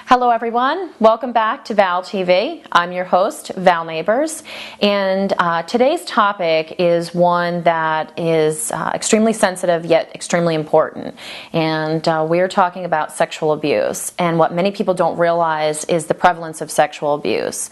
Hello everyone, welcome back to ValTV. I'm your host, Val Neighbors, and today's topic is one that is extremely sensitive yet extremely important. And we're talking about sexual abuse, and what many people don't realize is the prevalence of sexual abuse.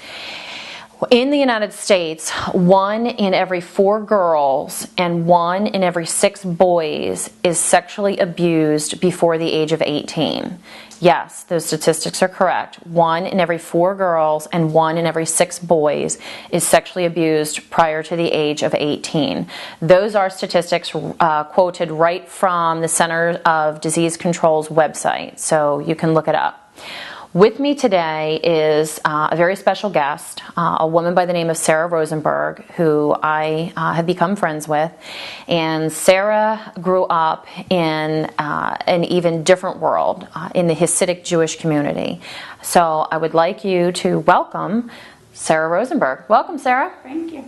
In the United States, 1 in every 4 girls and 1 in every 6 boys is sexually abused before the age of 18. Yes, those statistics are correct. 1 in every 4 girls and 1 in every 6 boys is sexually abused prior to the age of 18. Those are statistics quoted right from the Center of Disease Control's website, so you can look it up. With me today is a very special guest, a woman by the name of Sara Rosenberg, who I have become friends with. And Sara grew up in an even different world, in the Hasidic Jewish community. So I would like you to welcome Sara Rosenberg. Welcome, Sara. Thank you.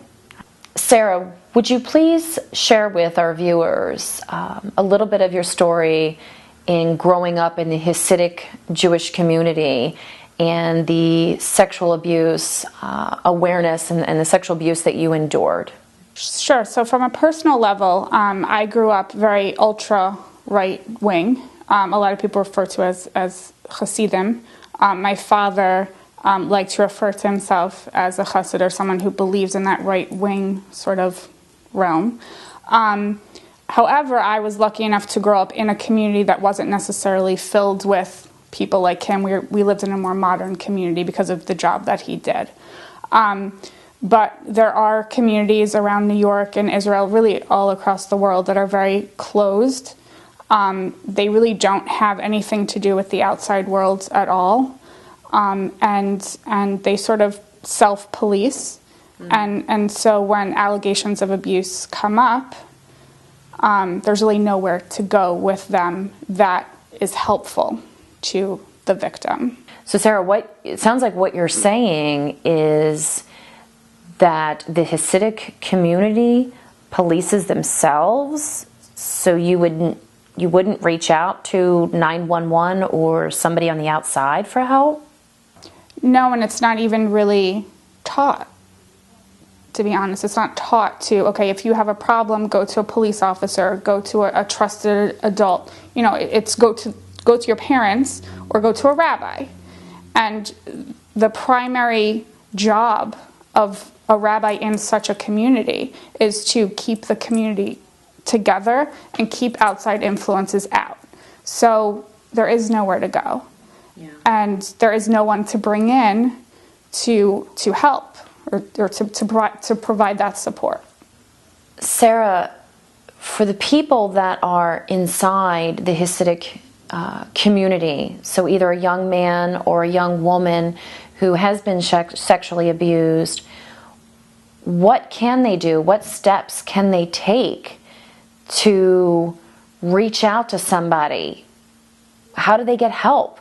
Sara, would you please share with our viewers a little bit of your story in growing up in the Hasidic Jewish community and the sexual abuse awareness and the sexual abuse that you endured? Sure. So from a personal level, I grew up very ultra right-wing. A lot of people refer to as Hasidim. My father liked to refer to himself as a Hasid, or someone who believes in that right-wing sort of realm. However, I was lucky enough to grow up in a community that wasn't necessarily filled with people like him. We lived in a more modern community because of the job that he did. But there are communities around New York and Israel, really all across the world, that are very closed. They really don't have anything to do with the outside world at all. And they sort of self-police. And so when allegations of abuse come up, there's really nowhere to go with them that is helpful to the victim. So Sara, it sounds like what you're saying is that the Hasidic community polices themselves, so you wouldn't reach out to 911 or somebody on the outside for help? No, and it's not even really taught. To be honest, it's not taught to, okay, if you have a problem, go to a police officer, go to a trusted adult. You know, it's go to your parents or go to a rabbi. And the primary job of a rabbi in such a community is to keep the community together and keep outside influences out. So there is nowhere to go. Yeah. And there is no one to bring in to help. Or to provide that support. Sara, for the people that are inside the Hasidic community, so either a young man or a young woman who has been sexually abused, what can they do? What steps can they take to reach out to somebody? How do they get help?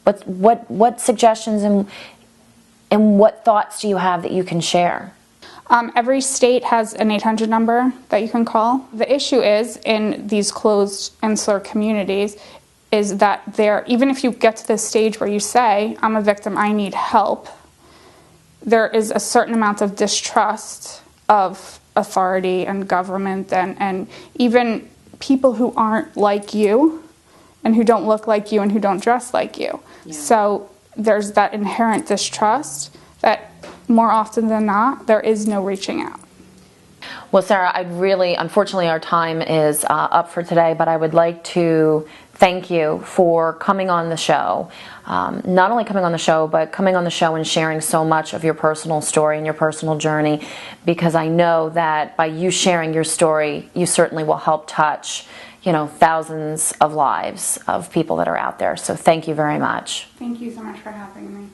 What suggestions and what thoughts do you have that you can share? Every state has an 800 number that you can call. The issue is, in these closed insular communities, is that even if you get to this stage where you say, I'm a victim, I need help, there is a certain amount of distrust of authority and government and even people who aren't like you and who don't look like you and who don't dress like you. Yeah. So there's that inherent distrust that more often than not, there is no reaching out. Well, Sara, unfortunately our time is up for today, but I would like to thank you for coming on the show. Not only coming on the show, but coming on the show and sharing so much of your personal story and your personal journey, because I know that by you sharing your story, you certainly will help touch thousands of lives of people that are out there. So thank you very much. Thank you so much for having me.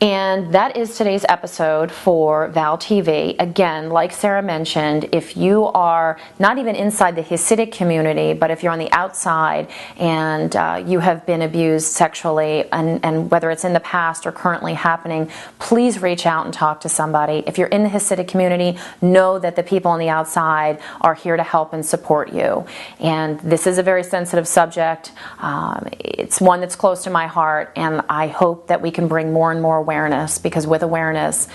And that is today's episode for ValTV. Again, like Sara mentioned, if you are not even inside the Hasidic community, but if you're on the outside and you have been abused sexually, and whether it's in the past or currently happening, please reach out and talk to somebody. If you're in the Hasidic community, know that the people on the outside are here to help and support you. And this is a very sensitive subject. It's one that's close to my heart, and I hope that we can bring more and more awareness, because with awareness,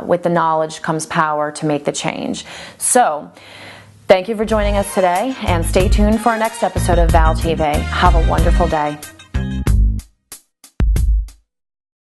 with the knowledge comes power to make the change. So, thank you for joining us today, and stay tuned for our next episode of ValTV. Have a wonderful day.